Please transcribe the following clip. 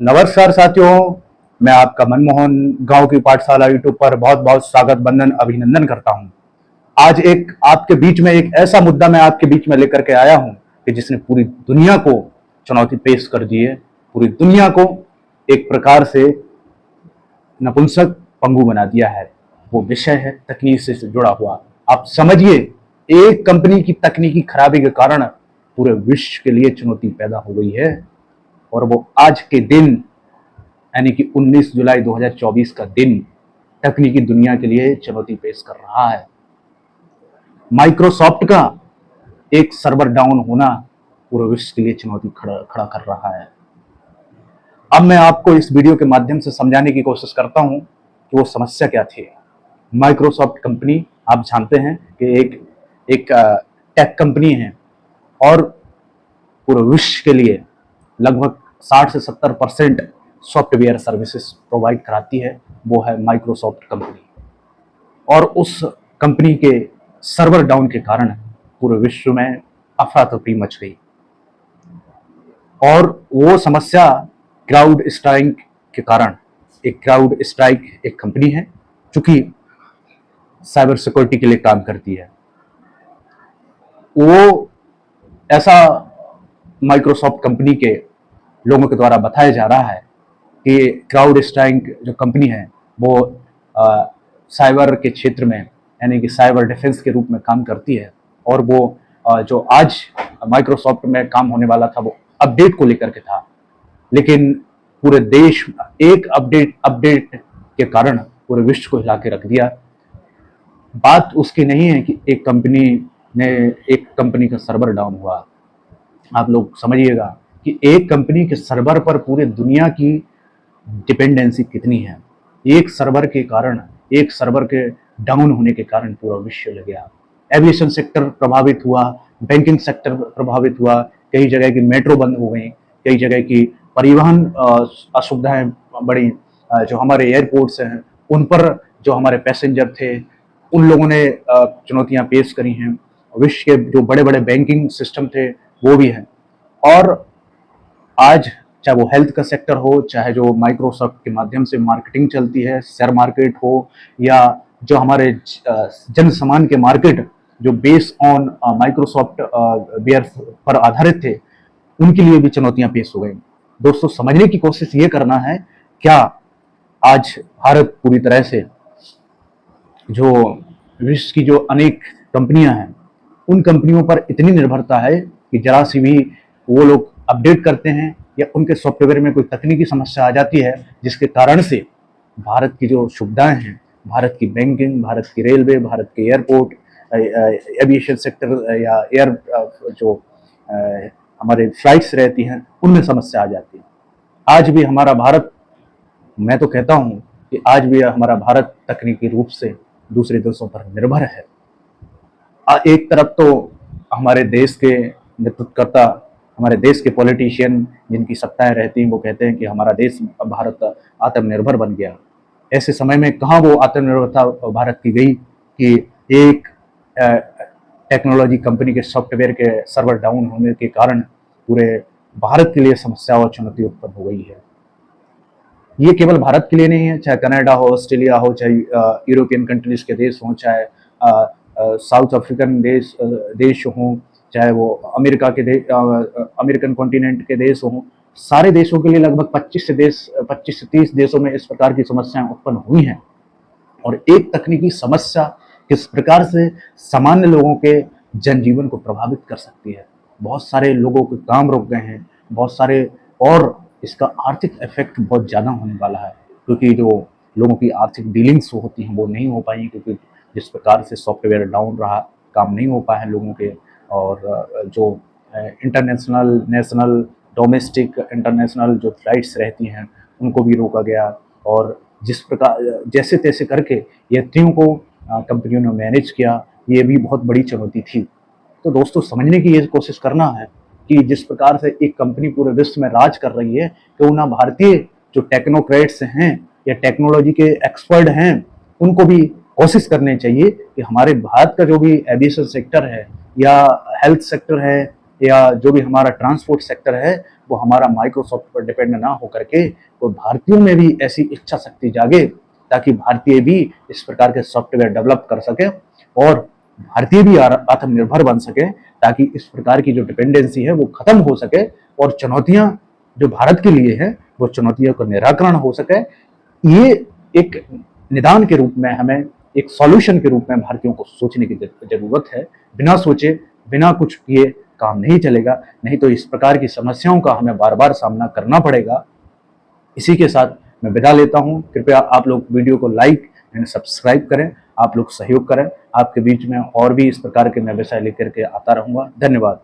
नमस्कार साथियों, मैं आपका मनमोहन गांव की पाठशाला यूट्यूब पर बहुत बहुत स्वागत बंदन अभिनंदन करता हूं। आज एक आपके बीच में एक ऐसा मुद्दा मैं आपके बीच में लेकर के आया हूं कि जिसने पूरी दुनिया को चुनौती पेश कर दी है। पूरी दुनिया को एक प्रकार से नपुंसक पंगु बना दिया है। वो विषय है तकनीक से जुड़ा हुआ। आप समझिए, एक कंपनी की तकनीकी खराबी के कारण पूरे विश्व के लिए चुनौती पैदा हो गई है। और वो आज के दिन यानी कि 19 जुलाई 2024 का दिन तकनीकी दुनिया के लिए चुनौती पेश कर रहा है। माइक्रोसॉफ्ट का एक सर्वर डाउन होना पूरे विश्व के लिए चुनौती खड़ा खड़ा कर रहा है। अब मैं आपको इस वीडियो के माध्यम से समझाने की कोशिश करता हूं कि वो समस्या क्या थी। माइक्रोसॉफ्ट कंपनी, आप जानते हैं कि एक टेक कंपनी है और पूरे विश्व के लिए लगभग 60 से 70% सॉफ्टवेयर सर्विसेज प्रोवाइड कराती है। वो है माइक्रोसॉफ्ट कंपनी। और उस कंपनी के सर्वर डाउन के कारण पूरे विश्व में अफरा तफरी मच गई। और वो समस्या क्लाउड स्ट्राइक के कारण, क्लाउड स्ट्राइक एक कंपनी है जो कि साइबर सिक्योरिटी के लिए काम करती है। वो ऐसा माइक्रोसॉफ्ट कंपनी के लोगों के द्वारा बताया जा रहा है कि क्लाउड स्ट्राइक जो कंपनी है वो साइबर के क्षेत्र में यानी कि साइबर डिफेंस के रूप में काम करती है। और वो जो आज माइक्रोसॉफ्ट में काम होने वाला था वो अपडेट को लेकर के था, लेकिन पूरे देश एक अपडेट के कारण पूरे विश्व को हिला के रख दिया। बात उसकी नहीं है कि एक कंपनी का सर्वर डाउन हुआ। आप लोग समझिएगा कि एक कंपनी के सर्वर पर पूरे दुनिया की डिपेंडेंसी कितनी है। एक सर्वर के कारण, एक सर्वर के डाउन होने के कारण पूरा विश्व लग गया। एविएशन सेक्टर प्रभावित हुआ, बैंकिंग सेक्टर प्रभावित हुआ, कई जगह की मेट्रो बंद हो गई, कई जगह की परिवहन असुविधाएं बढ़ी। जो हमारे एयरपोर्ट्स हैं उन पर जो हमारे पैसेंजर थे उन लोगों ने चुनौतियां पेश करी हैं। विश्व के जो बड़े बड़े बैंकिंग सिस्टम थे वो भी हैं। और आज चाहे वो हेल्थ का सेक्टर हो, चाहे जो माइक्रोसॉफ्ट के माध्यम से मार्केटिंग चलती है, शेयर मार्केट हो, या जो हमारे जन सामान के मार्केट जो बेस ऑन माइक्रोसॉफ्ट वेयर पर आधारित थे, उनके लिए भी चुनौतियां पेश हो गई। दोस्तों, समझने की कोशिश ये करना है, क्या आज भारत पूरी तरह से जो विश्व की जो अनेक कंपनियां हैं उन कंपनियों पर इतनी निर्भरता है कि जरा सी भी वो लोग अपडेट करते हैं या उनके सॉफ्टवेयर में कोई तकनीकी समस्या आ जाती है जिसके कारण से भारत की जो सुविधाएं हैं, भारत की बैंकिंग, भारत की रेलवे, भारत के एयरपोर्ट, एविएशन सेक्टर या एयर जो हमारे फ्लाइट्स रहती हैं उनमें समस्या आ जाती है। आज भी हमारा भारत, मैं तो कहता हूं कि आज भी हमारा भारत तकनीकी रूप से दूसरे देशों पर निर्भर है। एक तरफ तो हमारे देश के नेतृत्वकर्ता, हमारे देश के पॉलिटिशियन जिनकी सत्ताएं रहती हैं वो कहते हैं कि हमारा देश भारत आत्मनिर्भर बन गया। ऐसे समय में कहाँ वो आत्मनिर्भरता भारत की गई कि एक टेक्नोलॉजी कंपनी के सॉफ्टवेयर के सर्वर डाउन होने के कारण पूरे भारत के लिए समस्या और चुनौती उत्पन्न हो गई है। ये केवल भारत के लिए नहीं है, चाहे कनाडा हो, ऑस्ट्रेलिया हो, चाहे यूरोपियन कंट्रीज के देश हों, चाहे साउथ अफ्रीकन देश हों, चाहे वो अमेरिकन कॉन्टिनेंट के देश हों। सारे देशों के लिए लगभग 25 से 30 देशों में इस प्रकार की समस्याएं उत्पन्न हुई हैं। और एक तकनीकी समस्या किस प्रकार से सामान्य लोगों के जनजीवन को प्रभावित कर सकती है। बहुत सारे लोगों के काम रुक गए हैं, बहुत सारे, और इसका आर्थिक इफेक्ट बहुत ज़्यादा होने वाला है क्योंकि जो लोगों की आर्थिक डीलिंग्स होती हैं वो नहीं हो पाई, क्योंकि जिस प्रकार से सॉफ्टवेयर डाउन रहा, काम नहीं हो पाया है लोगों के। और जो इंटरनेशनल, नेशनल, डोमेस्टिक, इंटरनेशनल जो फ्लाइट्स रहती हैं उनको भी रोका गया। और जिस प्रकार जैसे तैसे करके यात्रियों को कंपनियों ने मैनेज किया, ये भी बहुत बड़ी चुनौती थी। तो दोस्तों, समझने की ये कोशिश करना है कि जिस प्रकार से एक कंपनी पूरे विश्व में राज कर रही है, तो ना भारतीय जो टेक्नोक्रेट्स हैं या टेक्नोलॉजी के एक्सपर्ट हैं उनको भी कोशिश करनी चाहिए कि हमारे भारत का जो भी एविएशन सेक्टर है या हेल्थ सेक्टर है या जो भी हमारा ट्रांसपोर्ट सेक्टर है वो हमारा माइक्रोसॉफ्ट पर डिपेंड ना हो करके तो भारतीयों में भी ऐसी इच्छा शक्ति जागे ताकि भारतीय भी इस प्रकार के सॉफ्टवेयर डेवलप कर सके और भारतीय भी आत्मनिर्भर बन सके, ताकि इस प्रकार की जो डिपेंडेंसी है वो खत्म हो सके और चुनौतियां जो भारत के लिए है वो चुनौतियों का निराकरण हो सके। ये एक निदान के रूप में हमें, एक सॉल्यूशन के रूप में भारतीयों को सोचने की जरूरत है। बिना सोचे, बिना कुछ किए काम नहीं चलेगा, नहीं तो इस प्रकार की समस्याओं का हमें बार बार सामना करना पड़ेगा। इसी के साथ मैं विदा लेता हूं। कृपया आप लोग वीडियो को लाइक एंड सब्सक्राइब करें, आप लोग सहयोग करें। आपके बीच में और भी इस प्रकार के मैं विषय लेकर के आता रहूंगा। धन्यवाद।